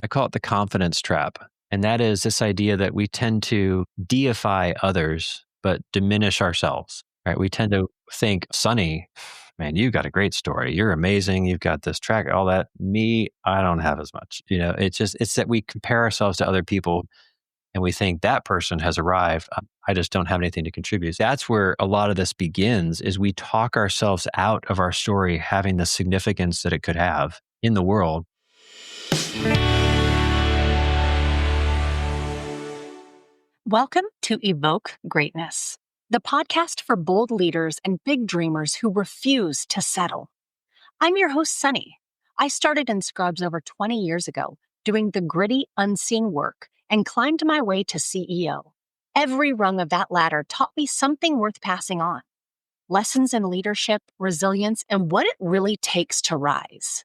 I call it the confidence trap. And that is this idea that we tend to deify others, but diminish ourselves, right? We tend to think, Sonny, man, you got a great story. You're amazing. You've got this track, all that. Me, I don't have as much. It's that we compare ourselves to other people and we think that person has arrived. I just don't have anything to contribute. That's where a lot of this begins, is we talk ourselves out of our story having the significance that it could have in the world. Welcome to Evoke Greatness, the podcast for bold leaders and big dreamers who refuse to settle. I'm your host, Sunny. I started in Scrubs over 20 years ago, doing the gritty, unseen work, and climbed my way to CEO. Every rung of that ladder taught me something worth passing on. Lessons in leadership, resilience, and what it really takes to rise.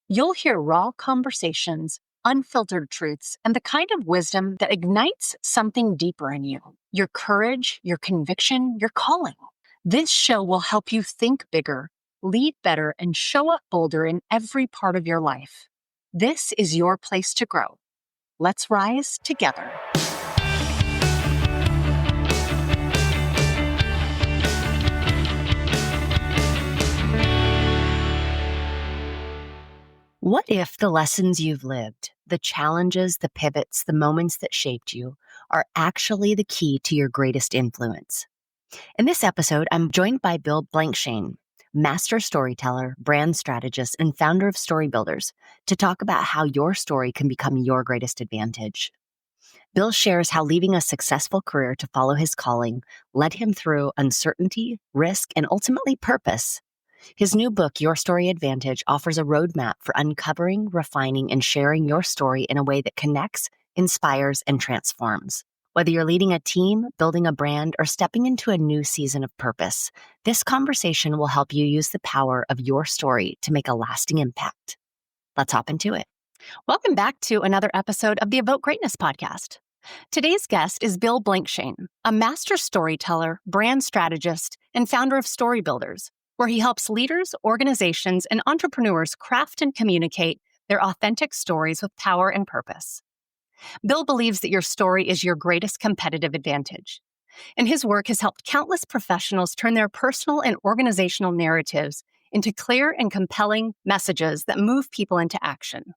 You'll hear raw conversations, unfiltered truths, and the kind of wisdom that ignites something deeper in you. Your courage, your conviction, your calling. This show will help you think bigger, lead better, and show up bolder in every part of your life. This is your place to grow. Let's rise together. What if the lessons you've lived, the challenges, the pivots, the moments that shaped you, are actually the key to your greatest influence? In this episode, I'm joined by Bill Blankschaen, master storyteller, brand strategist, and founder of Story Builders, to talk about how your story can become your greatest advantage. Bill shares how leaving a successful career to follow his calling led him through uncertainty, risk, and ultimately purpose. His new book, Your Story Advantage, offers a roadmap for uncovering, refining, and sharing your story in a way that connects, inspires, and transforms. Whether you're leading a team, building a brand, or stepping into a new season of purpose, this conversation will help you use the power of your story to make a lasting impact. Let's hop into it. Welcome back to another episode of the Evoke Greatness podcast. Today's guest is Bill Blankschaen, a master storyteller, brand strategist, and founder of Story Builders, where he helps leaders, organizations, and entrepreneurs craft and communicate their authentic stories with power and purpose. Bill believes that your story is your greatest competitive advantage, and his work has helped countless professionals turn their personal and organizational narratives into clear and compelling messages that move people into action.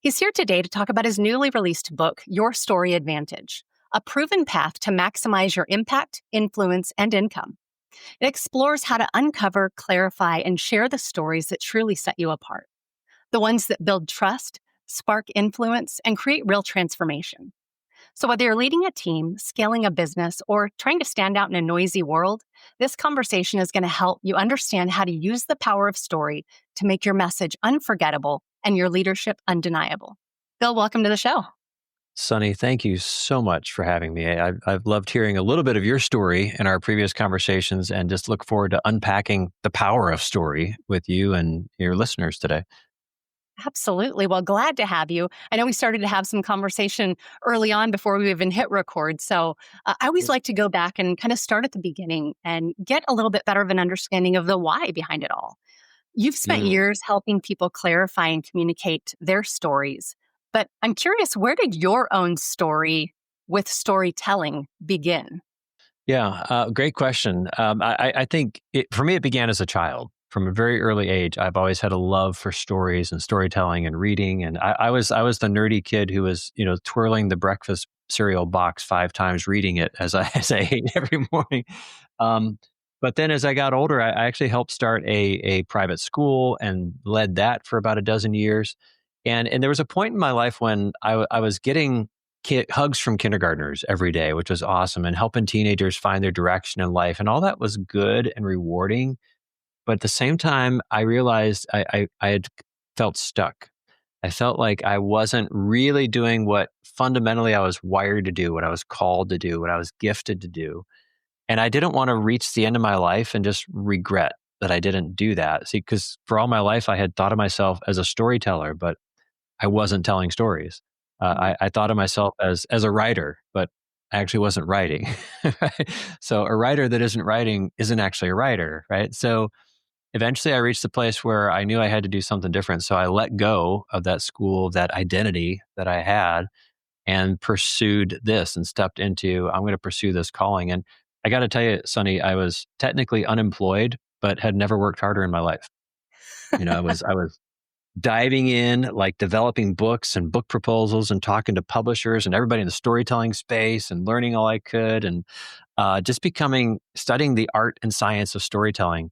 He's here today to talk about his newly released book, Your Story Advantage, a proven path to maximize your impact, influence, and income. It explores how to uncover, clarify, and share the stories that truly set you apart. The ones that build trust, spark influence, and create real transformation. So whether you're leading a team, scaling a business, or trying to stand out in a noisy world, this conversation is going to help you understand how to use the power of story to make your message unforgettable and your leadership undeniable. Bill, welcome to the show. Sonny, thank you so much for having me. I've loved hearing a little bit of your story in our previous conversations, and just look forward to unpacking the power of story with you and your listeners today. Absolutely. Well, glad to have you. I know we started to have some conversation early on before we even hit record. So I always like to go back and kind of start at the beginning and get a little bit better of an understanding of the why behind it all. You've spent years helping people clarify and communicate their stories. But I'm curious, where did your own story with storytelling begin? Yeah, great question. I think for me, it began as a child. From a very early age, I've always had a love for stories and storytelling and reading. And I was the nerdy kid who was, twirling the breakfast cereal box 5 times, reading it as I ate every morning. But then as I got older, I actually helped start a private school and led that for about a dozen years. And there was a point in my life when I was getting hugs from kindergartners every day, which was awesome, and helping teenagers find their direction in life. And all that was good and rewarding. But at the same time, I realized I had felt stuck. I felt like I wasn't really doing what fundamentally I was wired to do, what I was called to do, what I was gifted to do. And I didn't want to reach the end of my life and just regret that I didn't do that. See, because for all my life, I had thought of myself as a storyteller, but I wasn't telling stories. I thought of myself as a writer, but I actually wasn't writing. Right? So a writer that isn't writing isn't actually a writer, right? So eventually I reached the place where I knew I had to do something different. So I let go of that school, that identity that I had, and pursued this and stepped into, I'm going to pursue this calling. And I got to tell you, Sonny, I was technically unemployed, but had never worked harder in my life. I was diving in, like developing books and book proposals and talking to publishers and everybody in the storytelling space and learning all I could and just studying the art and science of storytelling.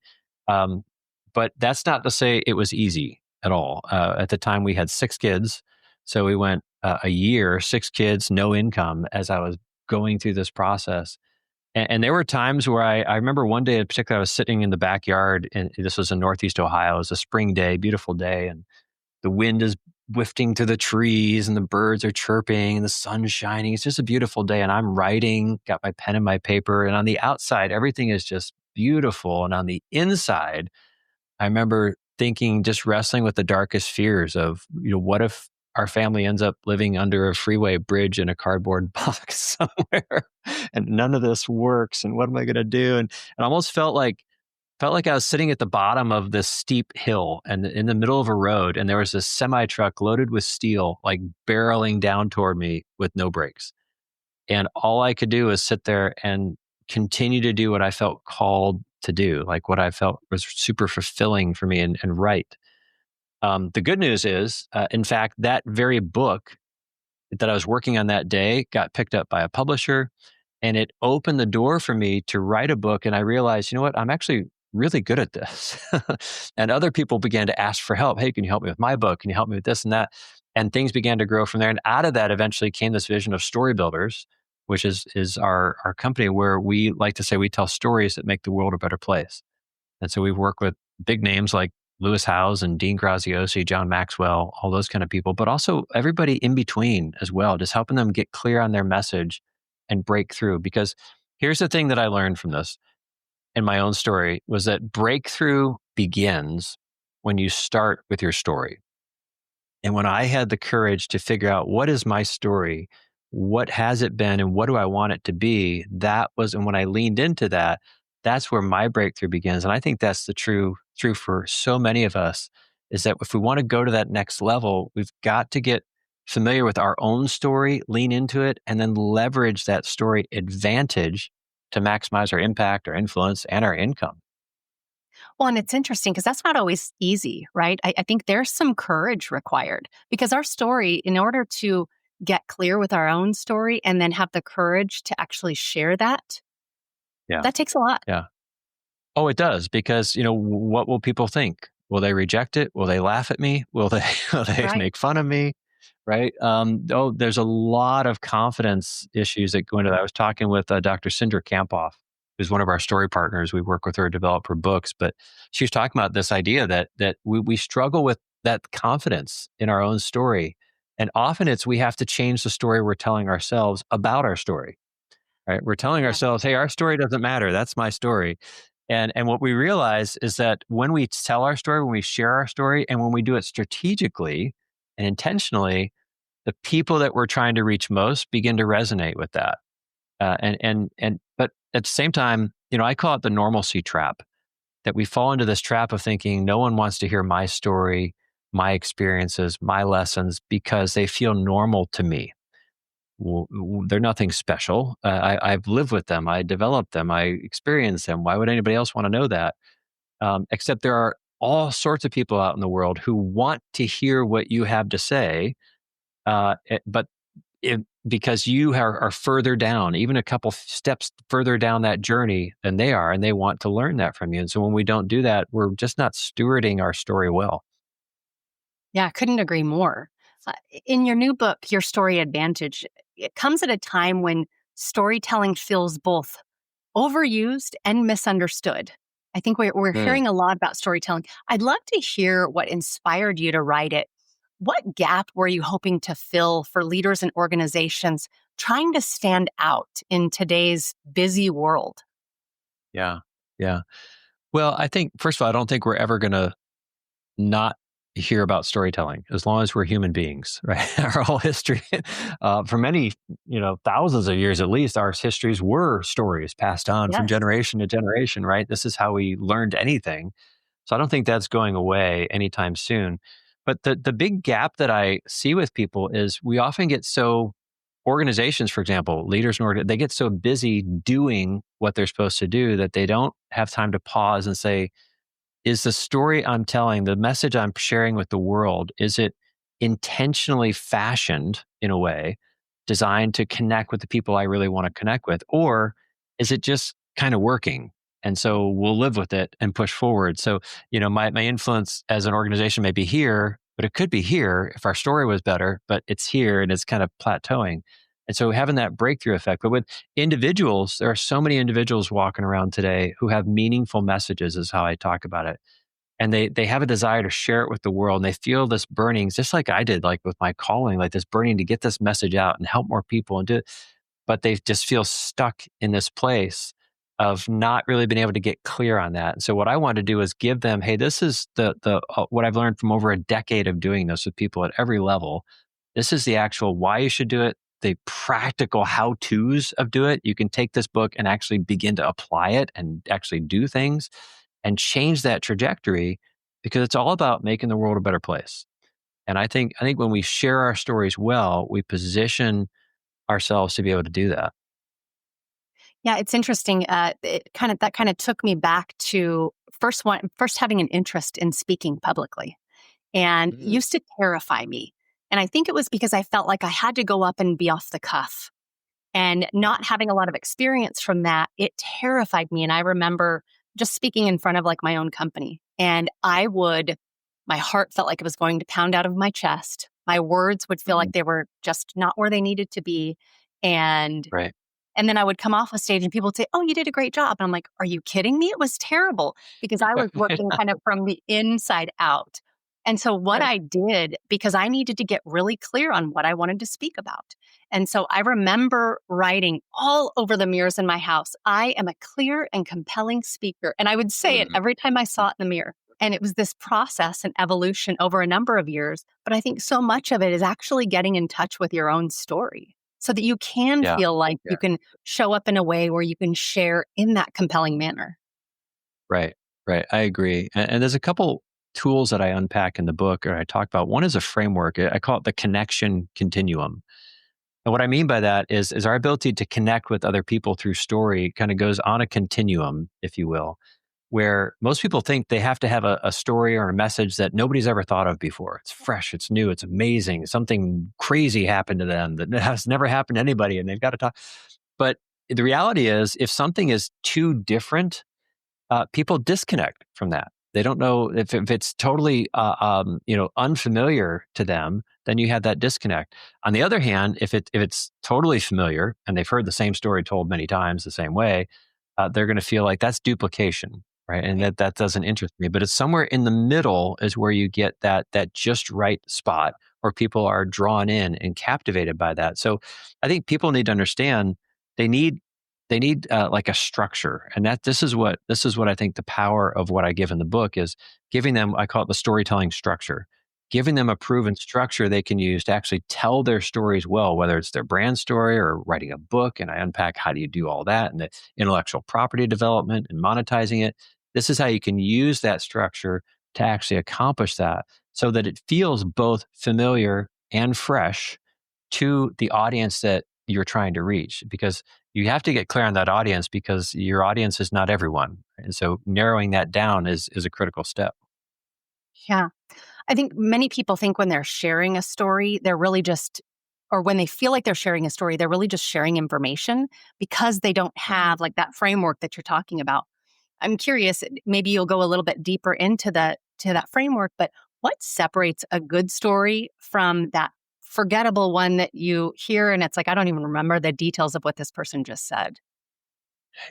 Um, but that's not to say it was easy at all. At the time, we had 6 kids. So we went a year, 6 kids, no income as I was going through this process. And there were times where I remember one day in particular, I was sitting in the backyard, and this was in Northeast Ohio. It was a spring day, beautiful day. And the wind is wafting through the trees and the birds are chirping and the sun's shining. It's just a beautiful day. And I'm writing, got my pen and my paper. And on the outside, everything is just beautiful. And on the inside, I remember thinking, just wrestling with the darkest fears of, what if our family ends up living under a freeway bridge in a cardboard box somewhere and none of this works? And what am I going to do? And it almost felt like I was sitting at the bottom of this steep hill and in the middle of a road, and there was this semi truck loaded with steel, like barreling down toward me with no brakes. And all I could do was sit there and continue to do what I felt called to do, like what I felt was super fulfilling for me and right. The good news is, in fact, that very book that I was working on that day got picked up by a publisher, and it opened the door for me to write a book. And I realized, you know what, I'm actually really good at this. And other people began to ask for help. Hey, can you help me with my book? Can you help me with this and that? And things began to grow from there. And out of that eventually came this vision of Story Builders, which is our company where we like to say we tell stories that make the world a better place. And so we've worked with big names like Lewis Howes and Dean Graziosi, John Maxwell, all those kind of people, but also everybody in between as well, just helping them get clear on their message and break through. Because here's the thing that I learned from this in my own story was that breakthrough begins when you start with your story. And when I had the courage to figure out what is my story, what has it been, and what do I want it to be, and when I leaned into that, that's where my breakthrough begins. And I think that's the true for so many of us is that if we want to go to that next level, we've got to get familiar with our own story, lean into it, and then leverage that story advantage to maximize our impact, our influence, and our income. Well, and it's interesting because that's not always easy, right? I think there's some courage required because our story, in order to get clear with our own story and then have the courage to actually share that, Yeah. that takes a lot, Yeah. Oh, it does because, what will people think? Will they reject it? Will they laugh at me? Will they will they right? make fun of me? Right? There's a lot of confidence issues that go into that. I was talking with Dr. Cinder Kampoff, who's one of our story partners. We work with her to develop her books, but she was talking about this idea that we struggle with that confidence in our own story, and often it's we have to change the story we're telling ourselves about our story. Right? We're telling Yeah. ourselves, "Hey, our story doesn't matter. That's my story." And what we realize is that when we tell our story, when we share our story, and when we do it strategically and intentionally, the people that we're trying to reach most begin to resonate with that. But at the same time, I call it the normalcy trap. That we fall into this trap of thinking no one wants to hear my story, my experiences, my lessons because they feel normal to me. Well, they're nothing special. I've lived with them. I developed them. I experienced them. Why would anybody else want to know that? Except there are all sorts of people out in the world who want to hear what you have to say, but because you are further down, even a couple steps further down that journey than they are, and they want to learn that from you. And so when we don't do that, we're just not stewarding our story well. Yeah, I couldn't agree more. Uh, in your new book, Your Story Advantage, it comes at a time when storytelling feels both overused and misunderstood. I think we're Mm, hearing a lot about storytelling. I'd love to hear what inspired you to write it. What gap were you hoping to fill for leaders and organizations trying to stand out in today's busy world? yeah, yeah. Well, I think first of all, I don't think we're ever going to not hear about storytelling as long as we're human beings, right? Our whole history, for many, thousands of years at least, our histories were stories passed on from Yes. generation to generation, right? This is how we learned anything. So I don't think that's going away anytime soon. But the big gap that I see with people is we often get so organizations, for example, leaders and they get so busy doing what they're supposed to do that they don't have time to pause and say, is the story I'm telling, the message I'm sharing with the world, is it intentionally fashioned in a way designed to connect with the people I really want to connect with? Or is it just kind of working? And so we'll live with it and push forward. So, my influence as an organization may be here, but it could be here if our story was better, but it's here and it's kind of plateauing. And so having that breakthrough effect. But with individuals, there are so many individuals walking around today who have meaningful messages, is how I talk about it. And they have a desire to share it with the world. And they feel this burning, just like I did, like with my calling, like this burning to get this message out and help more people and do it. But they just feel stuck in this place of not really being able to get clear on that. And so what I want to do is give them, hey, this is the what I've learned from over a decade of doing this with people at every level. This is the actual why you should do it, the practical how to's of do it. You can take this book and actually begin to apply it and actually do things and change that trajectory, because it's all about making the world a better place. And I think when we share our stories well, we position ourselves to be able to do that. Yeah, it's interesting. That kind of took me back to first having an interest in speaking publicly, and Mm, used to terrify me. And I think it was because I felt like I had to go up and be off the cuff. And not having a lot of experience from that, it terrified me. And I remember just speaking in front of like my own company. And my heart felt like it was going to pound out of my chest. My words would feel like mhm. they were just not where they needed to be. And Right. and then I would come off a stage and people would say, "Oh, you did a great job." And I'm like, "Are you kidding me? It was terrible," because I was working kind of from the inside out. And so what Right. I did, because I needed to get really clear on what I wanted to speak about. And so I remember writing all over the mirrors in my house, "I am a clear and compelling speaker." And I would say it Mm, every time I saw it in the mirror. And it was this process and evolution over a number of years. But I think so much of it is actually getting in touch with your own story so that you can yeah. feel like Yeah. you can show up in a way where you can share in that compelling manner. Right. Right. I agree. And there's a couple tools that I unpack in the book or I talk about. One is a framework. I call it the connection continuum. And what I mean by that is our ability to connect with other people through story kind of goes on a continuum, if you will, where most people think they have to have a story or a message that nobody's ever thought of before. It's fresh, it's new, it's amazing. Something crazy happened to them that has never happened to anybody, and they've got to talk. But the reality is, if something is too different, people disconnect from that. They don't know if it's totally unfamiliar to them. Then you have that disconnect. On the other hand, if it's totally familiar and they've heard the same story told many times the same way, they're going to feel like that's duplication, right? And Right. that doesn't interest me. But it's somewhere in the middle is where you get that just right spot where people are drawn in and captivated by that. So I think people need to understand they need like a structure, and that this is what I think the power of what I give in the book is giving them. I call it the storytelling structure, giving them a proven structure they can use to actually tell their stories well, whether it's their brand story or writing a book. And I unpack how do you do all that and the intellectual property development and monetizing it. This is how you can use that structure to actually accomplish that, so that it feels both familiar and fresh to the audience that you're trying to reach, because you have to get clear on that audience because your audience is not everyone. And so narrowing that down is a critical step. Yeah. I think many people think when they're sharing a story, they're really just, or when they feel like they're sharing a story, they're really just sharing information because they don't have like that framework that you're talking about. I'm curious, maybe you'll go a little bit deeper into that framework, but what separates a good story from that forgettable one that you hear and it's like, I don't even remember the details of what this person just said?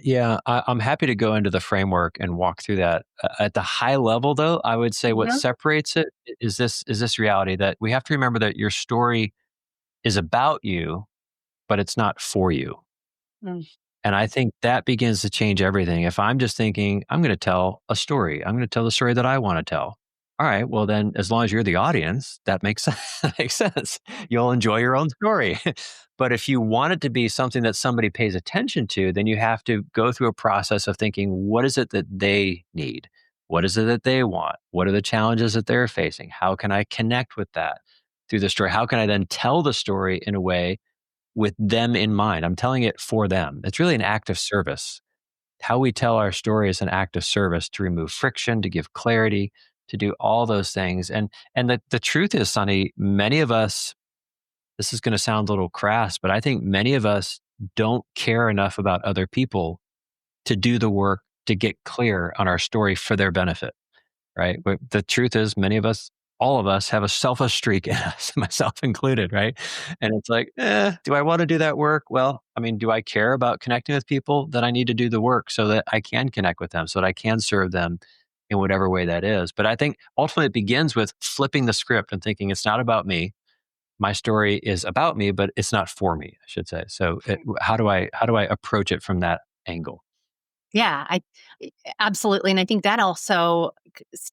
Yeah, I'm happy to go into the framework and walk through that. At the high level, though, I would say what Mhm. separates it is this reality that we have to remember that your story is about you, but it's not for you. Mm. And I think that begins to change everything. If I'm just thinking, I'm going to tell a story, I'm going to tell the story that I want to tell. All right, well, then, as long as you're the audience, that makes sense. That makes sense. You'll enjoy your own story. But if you want it to be something that somebody pays attention to, then you have to go through a process of thinking, what is it that they need? What is it that they want? What are the challenges that they're facing? How can I connect with that through the story? How can I then tell the story in a way with them in mind? I'm telling it for them. It's really an act of service. How we tell our story is an act of service to remove friction, to give clarity, to do all those things. And the truth is, Sonny, many of us, this is going to sound a little crass, but I think many of us don't care enough about other people to do the work to get clear on our story for their benefit, right? But the truth is, many of us, all of us, have a selfish streak in us, myself included, right? And it's like, do I want to do that work? Well, I mean, do I care about connecting with people? Then I need to do the work so that I can connect with them, so that I can serve them in whatever way that is. But I think ultimately it begins with flipping the script and thinking it's not about me. My story is about me, but it's not for me, I should say. So how do I approach it from that angle? Yeah, absolutely, and I think that also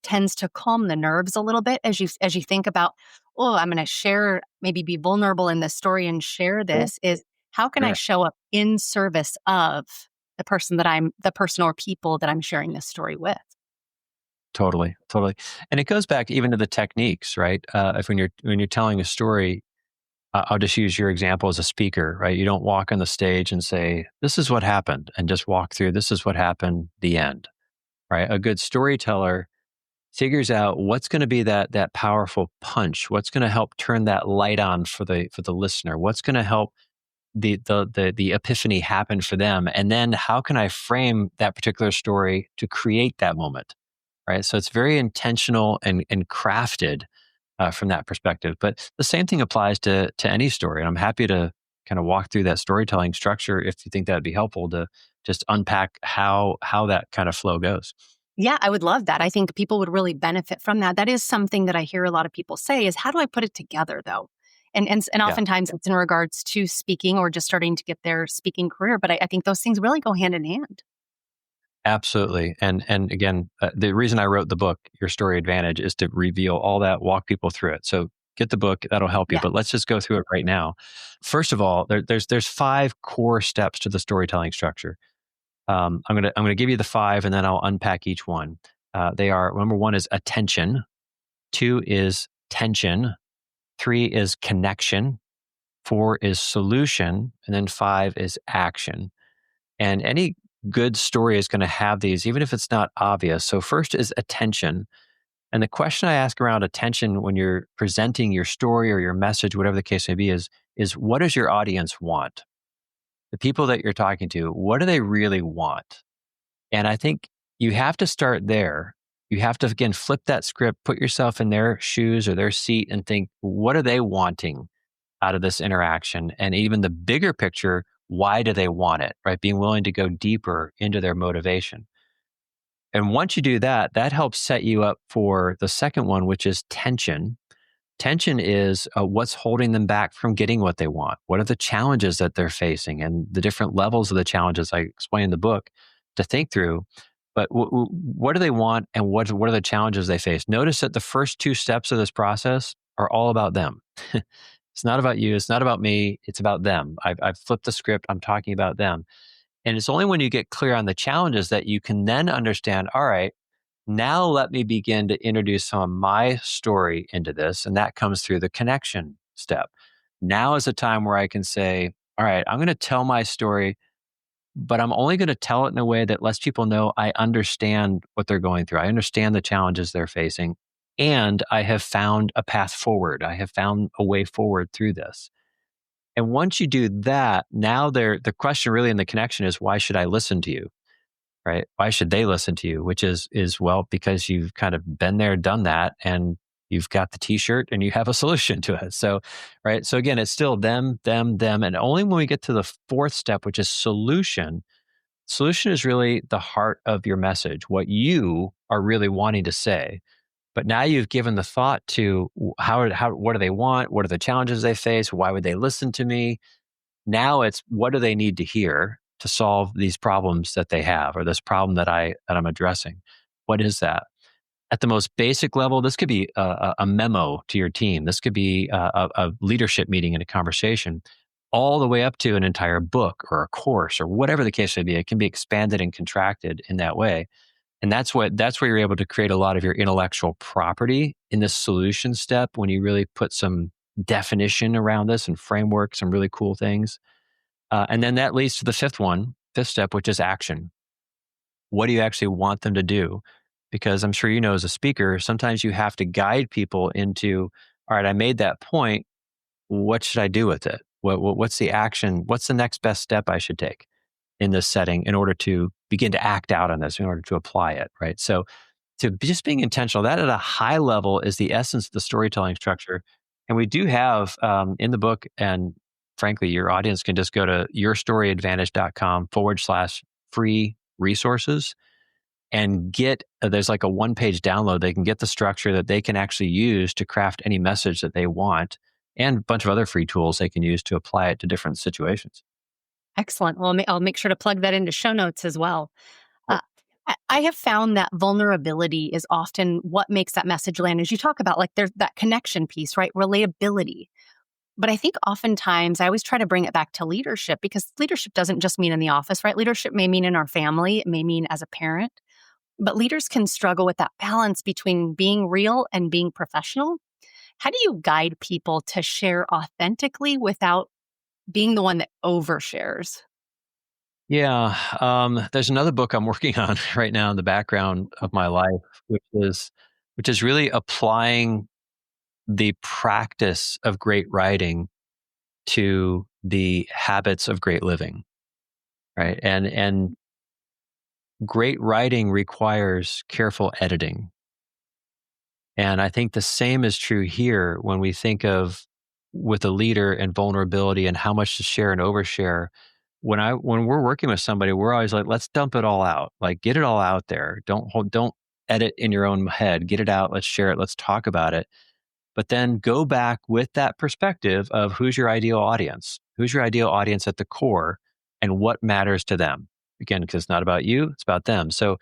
tends to calm the nerves a little bit as you think about, oh, I'm going to share, maybe be vulnerable in this story and share this. Is how can I Sure. show up in service of the person or people that I'm sharing this story with? Totally, totally. And it goes back even to the techniques, right? If when you're telling a story, I'll just use your example as a speaker, right? You don't walk on the stage and say, "This is what happened," and just walk through. This is what happened. The end, right? A good storyteller figures out what's going to be that powerful punch. What's going to help turn that light on for the listener. What's going to help the epiphany happen for them, and then how can I frame that particular story to create that moment, right? So it's very intentional and crafted from that perspective. But the same thing applies to any story. And I'm happy to kind of walk through that storytelling structure if you think that'd be helpful to just unpack how that kind of flow goes. Yeah, I would love that. I think people would really benefit from that. That is something that I hear a lot of people say is, how do I put it together though? And Yeah, oftentimes it's in regards to speaking or just starting to get their speaking career. But I think those things really go hand in hand. absolutely. And again, the reason I wrote the book, Your Story Advantage, is to reveal all that, walk people through it. So get the book; that'll help you. Yeah. But let's just go through it right now. First of all, there's five core steps to the storytelling structure. I'm gonna give you the five, and then I'll unpack each one. They are: number one is attention, two is tension, three is connection, four is solution, and then five is action. And any good story is going to have these, even if it's not obvious. So first is attention. And the question I ask around attention when you're presenting your story or your message, whatever the case may be, is what does your audience want? The people that you're talking to, what do they really want? And I think you have to start there. You have to, again, flip that script, put yourself in their shoes or their seat and think, what are they wanting out of this interaction? And even the bigger picture, why do they want it, right? Being willing to go deeper into their motivation. And once you do that, that helps set you up for the second one, which is tension. Tension is what's holding them back from getting what they want. What are the challenges that they're facing and the different levels of the challenges I explain in the book to think through. But what do they want and what are the challenges they face? Notice that the first two steps of this process are all about them. It's not about you. It's not about me. It's about them. I've flipped the script. I'm talking about them. And it's only when you get clear on the challenges that you can then understand, all right, now let me begin to introduce some of my story into this. And that comes through the connection step. Now is a time where I can say, all right, I'm going to tell my story, but I'm only going to tell it in a way that lets people know I understand what they're going through. I understand the challenges they're facing. And I have found a path forward. I have found a way forward through this. And once you do that, now the question really in the connection is, why should I listen to you? Right? Why should they listen to you? Which is well, because you've kind of been there, done that, and you've got the t-shirt and you have a solution to it. So, right. So again, it's still them. And only when we get to the fourth step, which is solution, solution is really the heart of your message, what you are really wanting to say. But now you've given the thought to what do they want? What are the challenges they face? Why would they listen to me? Now it's what do they need to hear to solve these problems that they have or this problem that I'm addressing? What is that? At the most basic level, this could be a memo to your team. This could be a leadership meeting and a conversation, all the way up to an entire book or a course or whatever the case may be. It can be expanded and contracted in that way. And that's where you're able to create a lot of your intellectual property in the solution step when you really put some definition around this and framework, some really cool things. And then that leads to the fifth step, which is action. What do you actually want them to do? Because I'm sure you know as a speaker, sometimes you have to guide people into, all right, I made that point. What should I do with it? What's the action? What's the next best step I should take in this setting in order to begin to act out on this, in order to apply it, right? So just being intentional, that at a high level is the essence of the storytelling structure. And we do have in the book, and frankly, your audience can just go to yourstoryadvantage.com/free resources and get, there's like a one-page download. They can get the structure that they can actually use to craft any message that they want, and a bunch of other free tools they can use to apply it to different situations. Excellent. Well, I'll make sure to plug that into show notes as well. Cool. I have found that vulnerability is often what makes that message land. As you talk about, like there's that connection piece, right? Relatability. But I think oftentimes I always try to bring it back to leadership, because leadership doesn't just mean in the office, right? Leadership may mean in our family, it may mean as a parent, but leaders can struggle with that balance between being real and being professional. How do you guide people to share authentically without being the one that overshares? Yeah, there's another book I'm working on right now in the background of my life, which is really applying the practice of great writing to the habits of great living, right? And great writing requires careful editing. And I think the same is true here when we think of with a leader and vulnerability and how much to share and overshare. When we're working with somebody, we're always like, let's dump it all out. Like get it all out there. Don't edit in your own head. Get it out. Let's share it. Let's talk about it. But then go back with that perspective of who's your ideal audience? Who's your ideal audience at the core and what matters to them? Again, because it's not about you, it's about them. So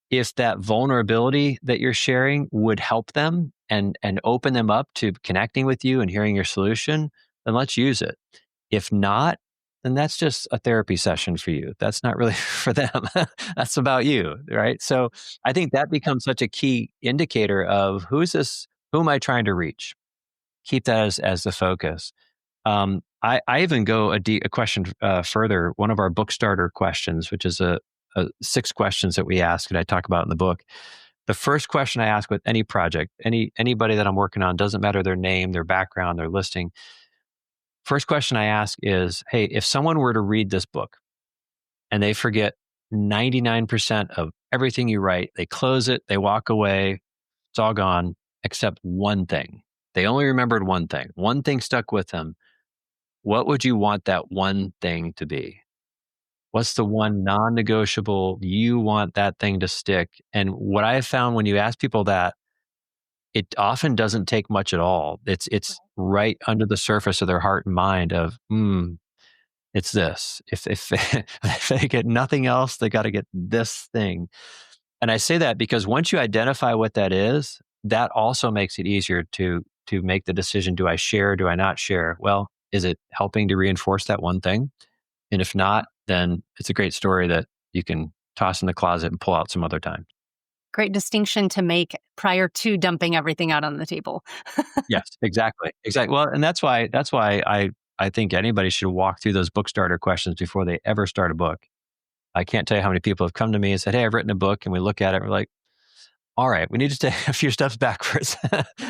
if that vulnerability that you're sharing would help them and open them up to connecting with you and hearing your solution, then let's use it. If not, then that's just a therapy session for you. That's not really for them. That's about you, right? So I think that becomes such a key indicator of who's this, who am I trying to reach? Keep that as the focus. I even go a question further. One of our book starter questions, which is a 6 questions that we ask, and I talk about in the book. The first question I ask with any project, anybody that I'm working on, doesn't matter their name, their background, their listing. First question I ask is, hey, if someone were to read this book and they forget 99% of everything you write, they close it, they walk away, it's all gone, except one thing. They only remembered one thing. One thing stuck with them. What would you want that one thing to be? What's the one non-negotiable you want that thing to stick? And what I have found when you ask people that, it often doesn't take much at all. It's right under the surface of their heart and mind of, it's this. If if they get nothing else, they got to get this thing. And I say that because once you identify what that is, that also makes it easier to make the decision: do I share? Do I not share? Well, is it helping to reinforce that one thing? And if not, then it's a great story that you can toss in the closet and pull out some other time. Great distinction to make prior to dumping everything out on the table. Yes, exactly. Exactly. Well, and that's why I think anybody should walk through those book starter questions before they ever start a book. I can't tell you how many people have come to me and said, "Hey, I've written a book," and we look at it, and we're like, "All right, we need to take a few steps backwards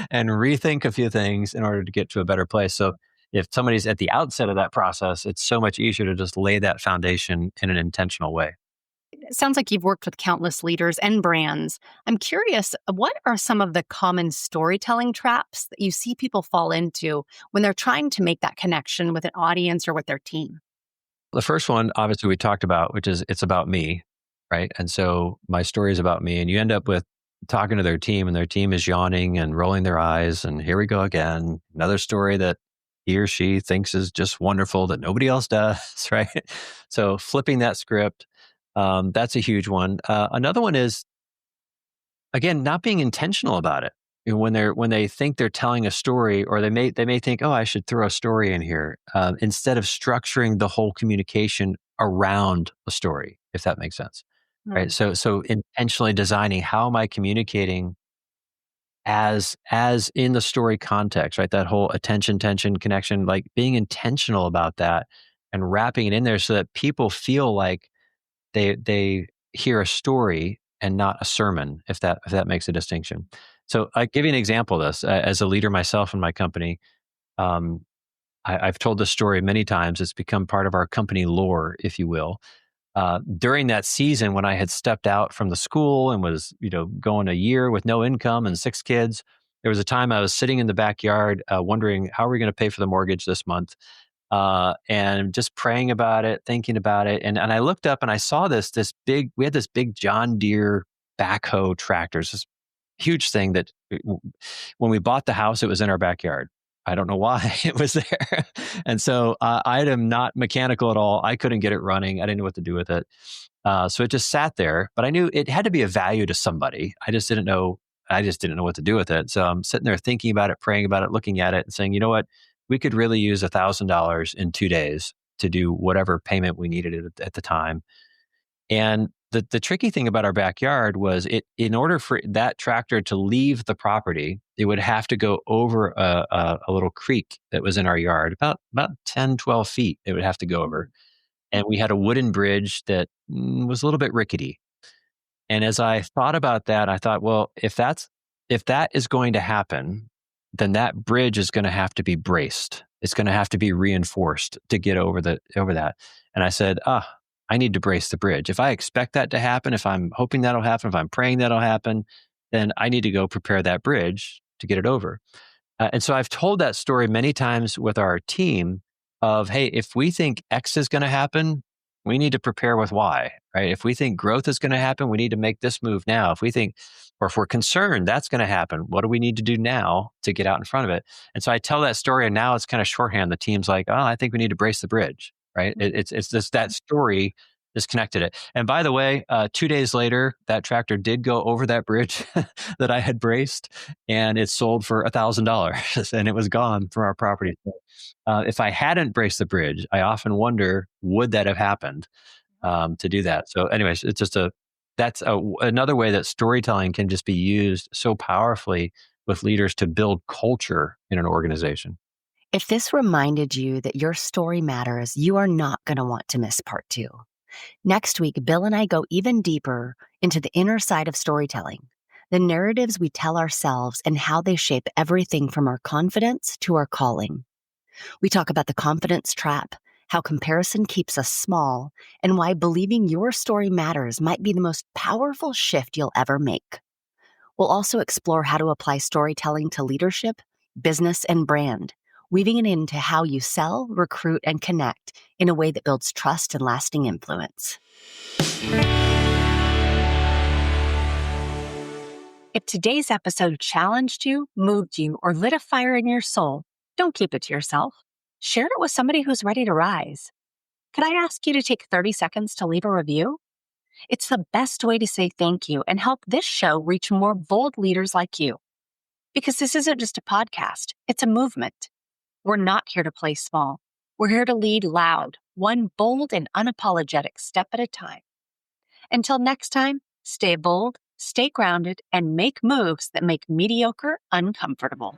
and rethink a few things in order to get to a better place." So if somebody's at the outset of that process, it's so much easier to just lay that foundation in an intentional way. It sounds like you've worked with countless leaders and brands. I'm curious, what are some of the common storytelling traps that you see people fall into when they're trying to make that connection with an audience or with their team? The first one, obviously, we talked about, which is it's about me, right? And so my story is about me, and you end up with talking to their team, and their team is yawning and rolling their eyes, and here we go again, another story that he or she thinks is just wonderful that nobody else does, right? So flipping that script, that's a huge one. Another one is, again, not being intentional about it. You know, when they think they're telling a story, or they may think, oh, I should throw a story in here, instead of structuring the whole communication around a story, if that makes sense. right? So intentionally designing, how am I communicating as in the story context, right? That whole attention, tension, connection, like being intentional about that and wrapping it in there so that people feel like they hear a story and not a sermon, if that makes a distinction. So I give you an example of this. As a leader myself in my company, um, I've told this story many times. It's become part of our company lore, if you will. During that season, when I had stepped out from the school and was, going a year with no income and 6 kids, there was a time I was sitting in the backyard, wondering how are we going to pay for the mortgage this month, and just praying about it, thinking about it, and I looked up and I saw this big. We had this big John Deere backhoe tractor, this huge thing that when we bought the house, it was in our backyard. I don't know why it was there. And so I am not mechanical at all. I couldn't get it running. I didn't know what to do with it. So it just sat there, but I knew it had to be of value to somebody. I just didn't know. I just didn't know what to do with it. So I'm sitting there thinking about it, praying about it, looking at it and saying, you know what? We could really use $1,000 in 2 days to do whatever payment we needed at the time. And the tricky thing about our backyard was in order for that tractor to leave the property, it would have to go over a little creek that was in our yard, about 10, 12 feet it would have to go over. And we had a wooden bridge that was a little bit rickety. And as I thought about that, I thought, well, if that is going to happen, then that bridge is going to have to be braced. It's going to have to be reinforced to get over that. And I said, I need to brace the bridge. If I expect that to happen, if I'm hoping that'll happen, if I'm praying that'll happen, then I need to go prepare that bridge to get it over. And so I've told that story many times with our team of, hey, if we think X is going to happen, we need to prepare with Y, right? If we think growth is going to happen, we need to make this move now. If we think, or if we're concerned that's going to happen, what do we need to do now to get out in front of it? And so I tell that story, and now it's kind of shorthand. The team's like, oh, I think we need to brace the bridge, right? It's just that story just connected it. And by the way, 2 days later, that tractor did go over that bridge that I had braced, and it sold for $1,000 and it was gone from our property. So, if I hadn't braced the bridge, I often wonder, would that have happened to do that? So anyways, it's just another way that storytelling can just be used so powerfully with leaders to build culture in an organization. If this reminded you that your story matters, you are not going to want to miss part two. Next week, Bill and I go even deeper into the inner side of storytelling, the narratives we tell ourselves and how they shape everything from our confidence to our calling. We talk about the confidence trap, how comparison keeps us small, and why believing your story matters might be the most powerful shift you'll ever make. We'll also explore how to apply storytelling to leadership, business, and brand, weaving it into how you sell, recruit, and connect in a way that builds trust and lasting influence. If today's episode challenged you, moved you, or lit a fire in your soul, don't keep it to yourself. Share it with somebody who's ready to rise. Could I ask you to take 30 seconds to leave a review? It's the best way to say thank you and help this show reach more bold leaders like you. Because this isn't just a podcast, it's a movement. We're not here to play small. We're here to lead loud, one bold and unapologetic step at a time. Until next time, stay bold, stay grounded, and make moves that make mediocre uncomfortable.